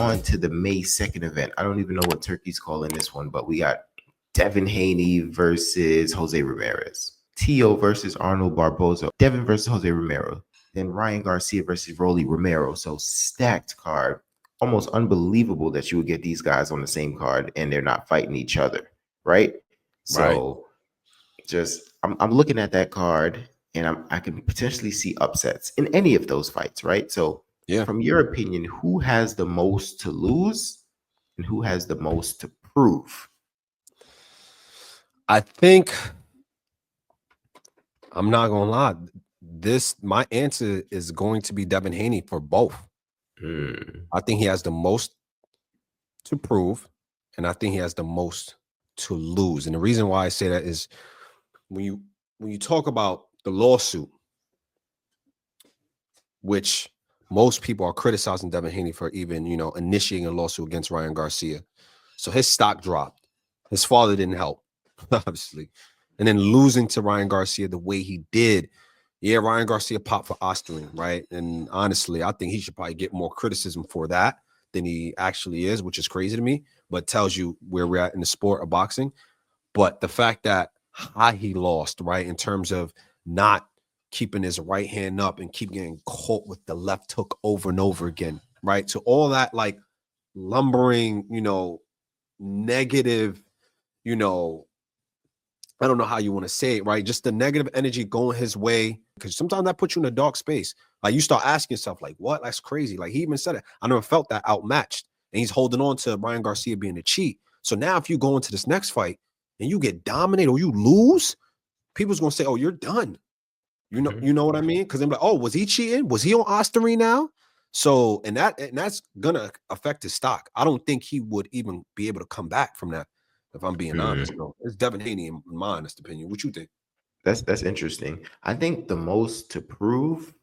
on to the May 2nd event. I don't even know what Turkey's calling this one, but we got Devin Haney versus Jose Ramirez. Tio versus Arnold Barboza. Devin versus Jose Romero. Then Ryan Garcia versus Rolly Romero. So stacked card. Almost unbelievable that you would get these guys on the same card and they're not fighting each other, right? So just I'm looking at that card and I can potentially see upsets in any of those fights, right? So from your opinion, who has the most to lose and who has the most to prove? I think I'm not gonna lie. My answer is going to be Devin Haney for both. I think he has the most to prove, and I think he has the most to lose. And the reason why I say that is when you talk about the lawsuit, which most people are criticizing Devin Haney for even, initiating a lawsuit against Ryan Garcia. So his stock dropped. His father didn't help, obviously. And then losing to Ryan Garcia the way he did. Yeah, Ryan Garcia popped for Osterling, right? And honestly, I think he should probably get more criticism for that than he actually is, which is crazy to me, but tells you where we're at in the sport of boxing. But the fact that how he lost, right, in terms of not keeping his right hand up and keep getting caught with the left hook over and over again, right? So all that like lumbering, negative, I don't know how you want to say it, right? Just the negative energy going his way, because sometimes that puts you in a dark space. Like you start asking yourself, like, what? That's crazy. Like he even said it. I never felt that outmatched. And he's holding on to Ryan Garcia being a cheat. So now if you go into this next fight and you get dominated or you lose, people's gonna say, oh, you're done. You know what I mean? Because I'm like, oh, was he cheating? Was he on Ostomy now? So, and that's gonna affect his stock. I don't think he would even be able to come back from that, if I'm being honest. So it's Devin Haney in my honest opinion. What you think? That's interesting. I think the most to prove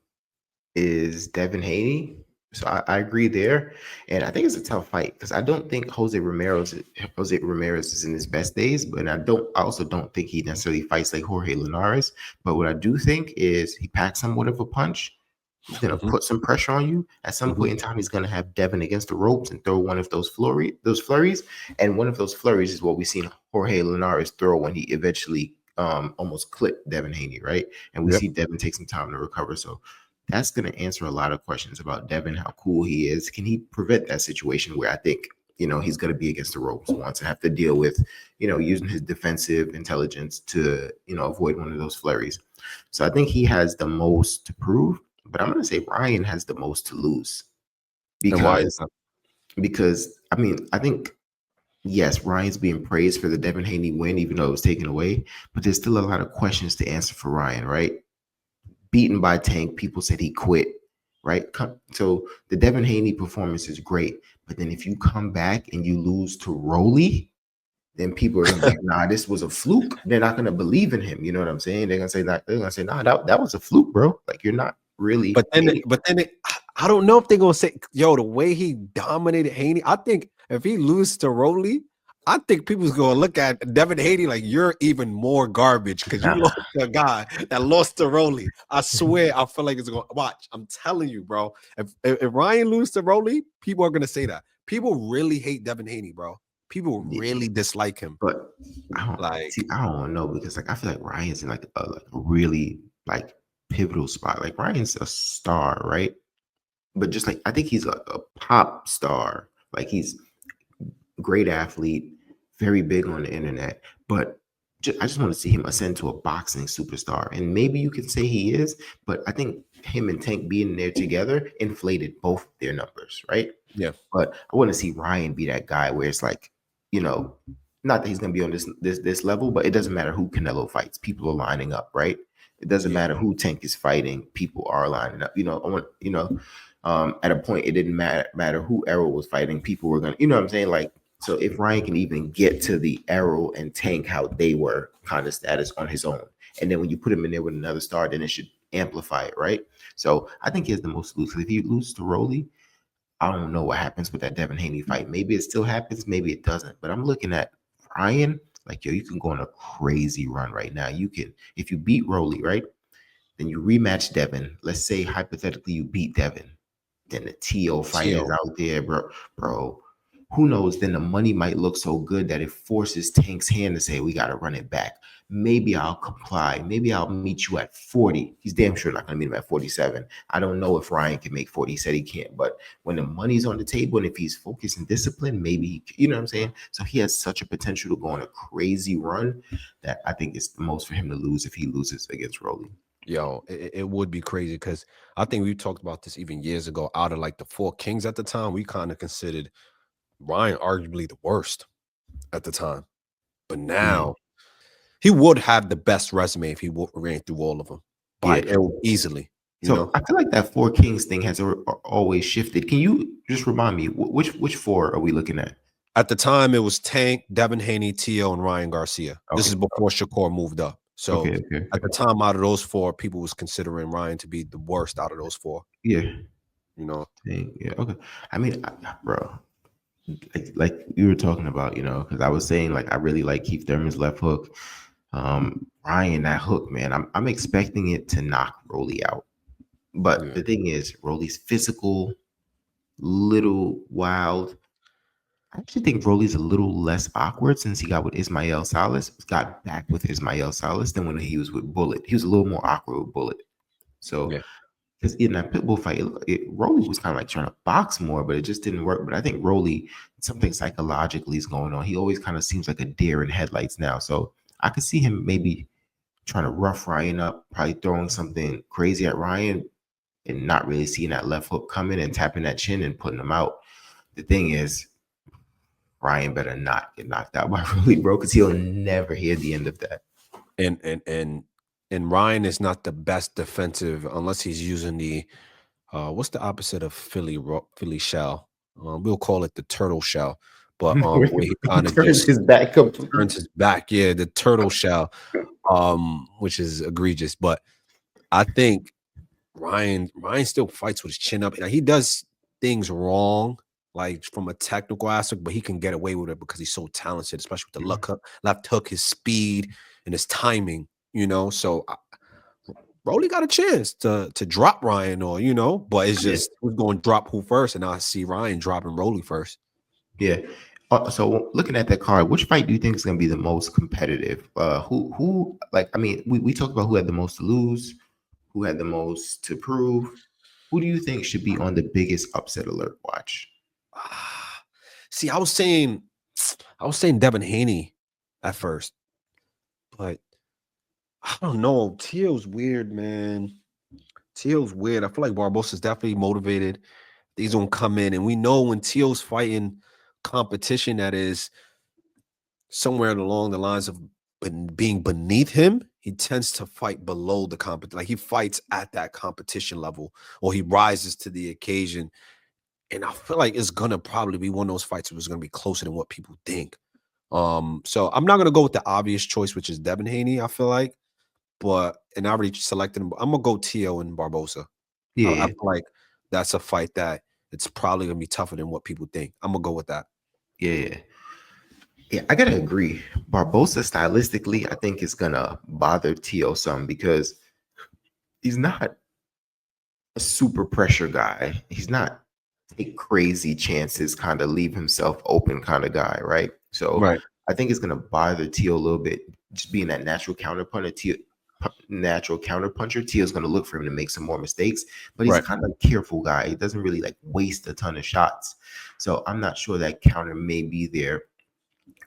is Devin Haney. So I agree there. And I think it's a tough fight because I don't think Jose Ramirez is in his best days, but I also don't think he necessarily fights like Jorge Linares. But what I do think is he packs somewhat of a punch. He's gonna put some pressure on you. At some point in time, he's gonna have Devin against the ropes and throw one of those flurries. And one of those flurries is what we've seen Jorge Linares throw when he eventually almost clipped Devin Haney, right? And we see Devin take some time to recover. So that's going to answer a lot of questions about Devin, how cool he is. Can he prevent that situation where I think, he's going to be against the ropes once and have to deal with, using his defensive intelligence to, avoid one of those flurries. So I think he has the most to prove, but I'm going to say Ryan has the most to lose because I mean, I think, yes, Ryan's being praised for the Devin Haney win, even though it was taken away, but there's still a lot of questions to answer for Ryan, right? Beaten by Tank, people said he quit, right? So the Devin Haney performance is great, but then if you come back and you lose to Rolly, then people are gonna be like, nah, this was a fluke. They're not gonna believe in him. You know what I'm saying? They're gonna say nah, that was a fluke, bro. Like you're not really. But then I don't know if they're gonna say, yo, the way he dominated Haney. I think if he loses to Rolly, I think people's gonna look at Devin Haney like you're even more garbage because you lost to a guy that lost to Rolly. I swear, I feel like it's gonna watch. I'm telling you, bro. If Ryan loses to Rolly, people are gonna say that. People really hate Devin Haney, bro. People really dislike him. But I don't know because like I feel like Ryan's in like a really like pivotal spot. Like Ryan's a star, right? But just like I think he's a pop star. Like he's great athlete, very big on the internet, but I just want to see him ascend to a boxing superstar. And maybe you can say he is, but I think him and Tank being there together inflated both their numbers, right? Yeah. But I want to see Ryan be that guy where it's like, not that he's going to be on this level, but it doesn't matter who Canelo fights. People are lining up, right? It doesn't matter who Tank is fighting. People are lining up. At a point, it didn't matter who Errol was fighting. People were going to, what I'm saying? Like, so if Ryan can even get to the Errol and Tank how they were kind of status on his own, and then when you put him in there with another star, then it should amplify it, right? So I think he has the most lose. If he loses to Rolly, I don't know what happens with that Devin Haney fight. Maybe it still happens, maybe it doesn't. But I'm looking at Ryan like, yo, you can go on a crazy run right now. You can, if you beat Rolly, right? Then you rematch Devin. Let's say hypothetically you beat Devin. Then the TO fight is Tio. out there, bro. Bro, who knows? Then the money might look so good that it forces Tank's hand to say, we got to run it back. Maybe I'll comply. Maybe I'll meet you at 40. He's damn sure not going to meet him at 47. I don't know if Ryan can make 40. He said he can't. But when the money's on the table and if he's focused and disciplined, maybe, you know what I'm saying? So he has such a potential to go on a crazy run that I think it's the most for him to lose if he loses against Rolly. Yo, it would be crazy because I think we talked about this even years ago. Out of like the four kings at the time, we kind of considered Ryan arguably the worst at the time. But Mm. now he would have the best resume if he ran through all of them by Yeah. easily, you So know. I feel like that four kings thing has always shifted. Can you just remind me which four are we looking at? At the time, it was Tank, Devin Haney, Tio, and Ryan Garcia. This Okay, is before Shakur moved up. So at the okay. time, out of those four, people was considering Ryan to be the worst out of those four. Yeah, You know, yeah. Okay. I mean, bro, like you were talking about, because I was saying like I really like Keith Thurman's left hook. Ryan, that hook, man. I'm expecting it to knock Rolly out. But yeah. the thing is, Rolly's physical, little wild. I actually think Rolly's a little less awkward since he got with Ismael Salas, got back with Ismael Salas than when he was with Bullet. He was a little more awkward with Bullet. So, Yeah. because in that Pitbull fight, Rolly was kind of like trying to box more, but it just didn't work. But I think Rolly, something psychologically is going on. He always kind of seems like a deer in headlights now. So I could see him maybe trying to rough Ryan up, probably throwing something crazy at Ryan and not really seeing that left hook coming and tapping that chin and putting him out. The thing is, Ryan better not get knocked out by Rolly, bro, because he'll never hear the end of that. And Ryan is not the best defensive unless he's using the what's the opposite of Philly shell? We'll call it the turtle shell, but where he He kind of turns just his back completely. turns his back. Yeah, the turtle shell, which is egregious. But I think Ryan still fights with his chin up. And he does things wrong, like from a technical aspect, but he can get away with it because he's so talented, especially with the left hook, his speed and his timing. So Rolly got a chance to drop Ryan, or but it's just who's going to drop who first, and I see Ryan dropping Rolly first. Yeah. So looking at that card, which fight do you think is going to be the most competitive? Who like? I mean, we talked about who had the most to lose, who had the most to prove. Who do you think should be on the biggest upset alert watch? See, I was saying Devin Haney at first, but I don't know. Teal's weird, man. Teal's weird. I feel like Barbosa's definitely motivated. He's gonna come in, and we know when Teal's fighting competition that is somewhere along the lines of being beneath him, he tends to fight below the competition. Like he fights at that competition level, or he rises to the occasion. And I feel like it's gonna probably be one of those fights where it's gonna be closer than what people think. So I'm not gonna go with the obvious choice, which is Devin Haney. I feel like, and I already selected him. I'm gonna go Tio and Barbosa. I Yeah, feel like that's a fight that it's probably gonna be tougher than what people think. I'm gonna go with that. yeah. Yeah, I gotta agree. Barbosa stylistically, I think is gonna bother Tio some because he's not a super pressure guy. He's not take crazy chances, kind of leave himself open kind of guy, right? So Right. I think it's gonna bother Tio a little bit, just being that natural counterpuncher. Natural counterpuncher. Tio's gonna look for him to make some more mistakes, but he's Right. kind of a careful guy. He doesn't really like waste a ton of shots. So I'm not sure that counter may be there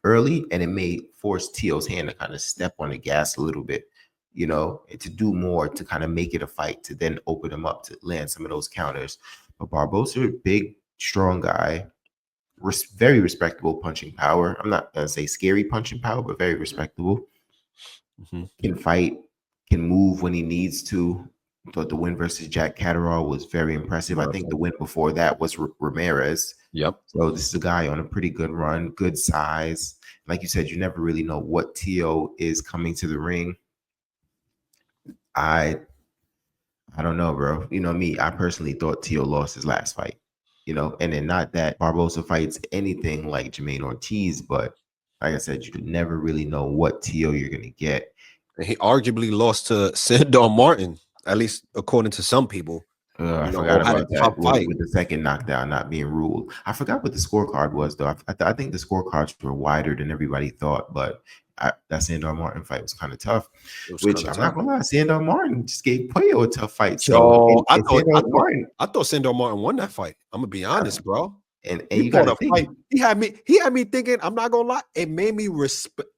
early, and it may force Tio's hand to kind of step on the gas a little bit, and to do more to kind of make it a fight to then open him up to land some of those counters. But Barbosa, big, strong guy, very respectable punching power. I'm not gonna say scary punching power, but very respectable. Can fight, can move when he needs to. Thought the win versus Jack Catterall was very impressive. I think the win before that was Ramirez. Yep. So this is a guy on a pretty good run, good size. Like you said, you never really know what Tio is coming to the ring. I don't know, bro. You know me, I personally thought Tio lost his last fight. And then not that Barbosa fights anything like Jermaine Ortiz, but like I said, you could never really know what Tio you're gonna get. And he arguably lost to Sandor Martin, at least according to some people. I or forgot had a about that tough fight. with the second knockdown not being ruled. I forgot what the scorecard was though. I think the scorecards were wider than everybody thought, but that Sandor Martin fight was kind of tough. It was Which kind of I'm not tough. gonna lie, Sandor Martin just gave Puello a tough fight. So Yo, and Sandor Martin I thought Sandor Martin won that fight. I'm gonna be honest, bro. and He you got fought to a fight. think. He had me thinking. I'm not gonna lie. It made me respect.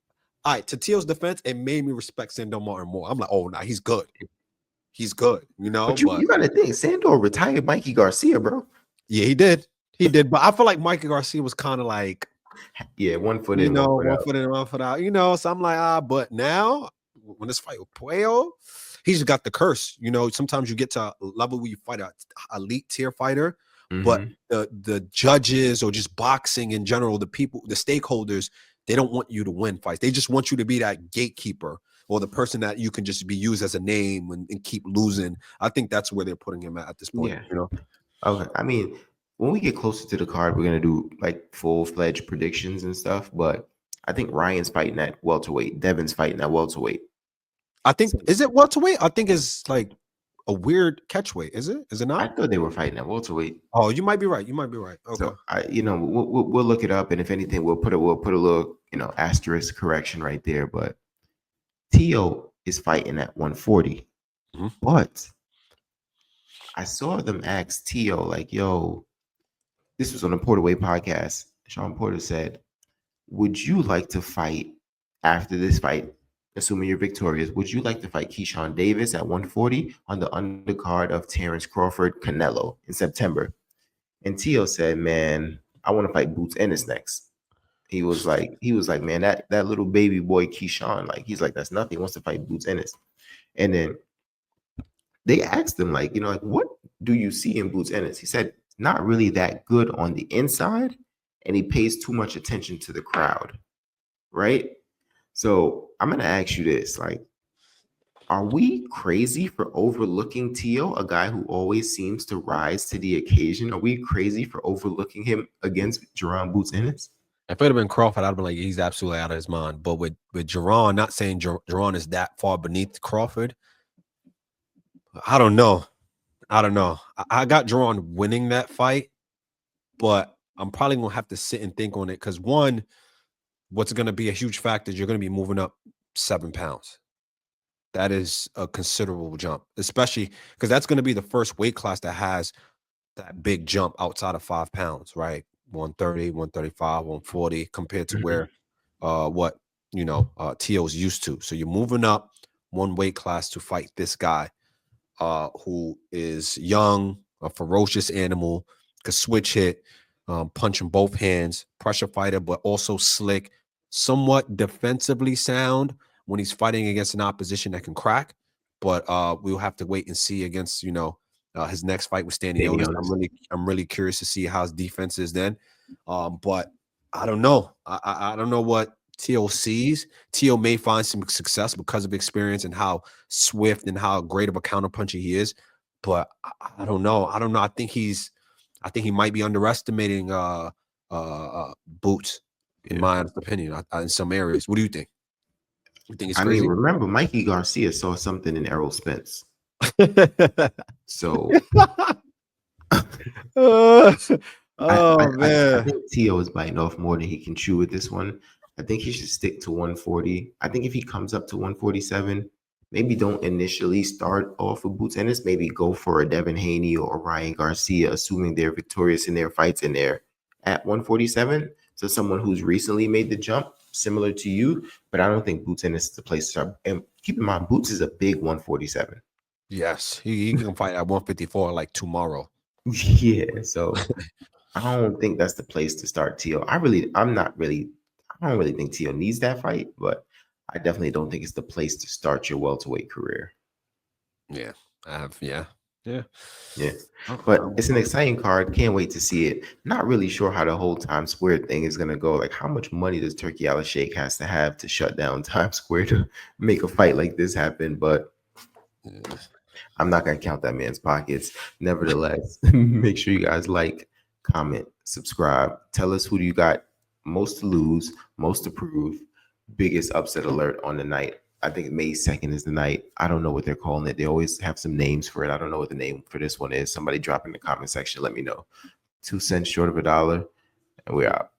All right, to Teal's defense, it made me respect Sandor Martin more. I'm like, oh, nah, he's good. He's good, But But you got to think. Sandor retired Mikey Garcia, bro. yeah, he did. He did. But I feel like Mikey Garcia was kind of like, Yeah, 1 foot in, 1 foot one out. foot in, 1 foot out. So I'm like, but now when this fight with Puello, he's just got the curse. Sometimes you get to a level where you fight a elite tier fighter, but Mm-hmm. the judges or just boxing in general, the people, the stakeholders, they don't want you to win fights. They just want you to be that gatekeeper or the person that you can just be used as a name and keep losing. I think that's where they're putting him at this point. Yeah. Okay. I mean, when we get closer to the card, we're gonna do like full-fledged predictions and stuff. But I think Ryan's fighting at welterweight. Devin's fighting at welterweight. I think So is it welterweight? I think it's like a weird catchweight. Is it? Is it I not? thought they were fighting at welterweight. Oh, you might be right. You might be right. Okay. So we'll look it up, and if anything, we'll put a little asterisk correction right there. But Tio is fighting at 140. Mhm. But I saw them ask Tio like, "Yo, this was on the Porter Way podcast." Sean Porter said, would you like to fight after this fight, assuming you're victorious? Would you like to fight Keyshawn Davis at 140 on the undercard of Terrence Crawford Canelo in September? And Tio said, man, I want to fight Boots Ennis next. He was like, man, that little baby boy Keyshawn, like he's like, that's nothing. He wants to fight Boots Ennis. And then they asked him, like, like, what do you see in Boots Ennis? He said, not really that good on the inside, and he pays too much attention to the crowd, right? So I'm gonna ask you this: like, are we crazy for overlooking Tio, a guy who always seems to rise to the occasion? Are we crazy for overlooking him against Jerron Boots Ennis? If it had been Crawford, I'd have been like, he's absolutely out of his mind. But with Jerron, not saying Jerron is that far beneath Crawford. I don't know. I got Jerron winning that fight, but I'm probably gonna have to sit and think on it because one, what's going to be a huge factor is you're going to be moving up 7 pounds. That is a considerable jump, especially because that's going to be the first weight class that has that big jump outside of 5 pounds, right? 130, 135, 140 compared to where what Tio's used to. So you're moving up one weight class to fight this guy who is young, a ferocious animal, could switch hit, punch in both hands, pressure fighter, but also slick, somewhat defensively sound when he's fighting against an opposition that can crack. But we'll have to wait and see against his next fight with Stanionis. I'm really curious to see how his defense is then. But I don't know. I don't know what Tio sees. Tio may find some success because of experience and how swift and how great of a counterpuncher he is. But I don't know. I think he might be underestimating Boots, in my honest opinion, in some areas. What do you think? You think it's crazy? Remember, Mikey Garcia saw something in Errol Spence. So man. I think Tio is biting off more than he can chew with this one. I think he should stick to 140. I think if he comes up to 147, maybe don't initially start off with Boots Ennis. Maybe go for a Devin Haney or Ryan Garcia, assuming they're victorious in their fights in there at 147. So someone who's recently made the jump, similar to you, but I don't think Boots Ennis is the place to start. And keep in mind, Boots is a big 147. Yes, he can fight at 154 like tomorrow. Yeah, so I don't think that's the place to start Tio. I don't really think Tio needs that fight, but I definitely don't think it's the place to start your welterweight career. Yeah, yeah. But it's an exciting card. Can't wait to see it. Not really sure how the whole Times Square thing is gonna go. Like, how much money does Turkey Al Sheikh has to have to shut down Times Square to make a fight like this happen? But I'm not gonna count that man's pockets. Nevertheless, make sure you guys like, comment, subscribe. Tell us who do you got most to lose, most to prove, biggest upset alert on the night. I think May 2nd is the night. I don't know what they're calling it. They always have some names for it. I don't know what the name for this one is. Somebody drop in the comment section. Let me know. 2 cents short of $1, and we're out.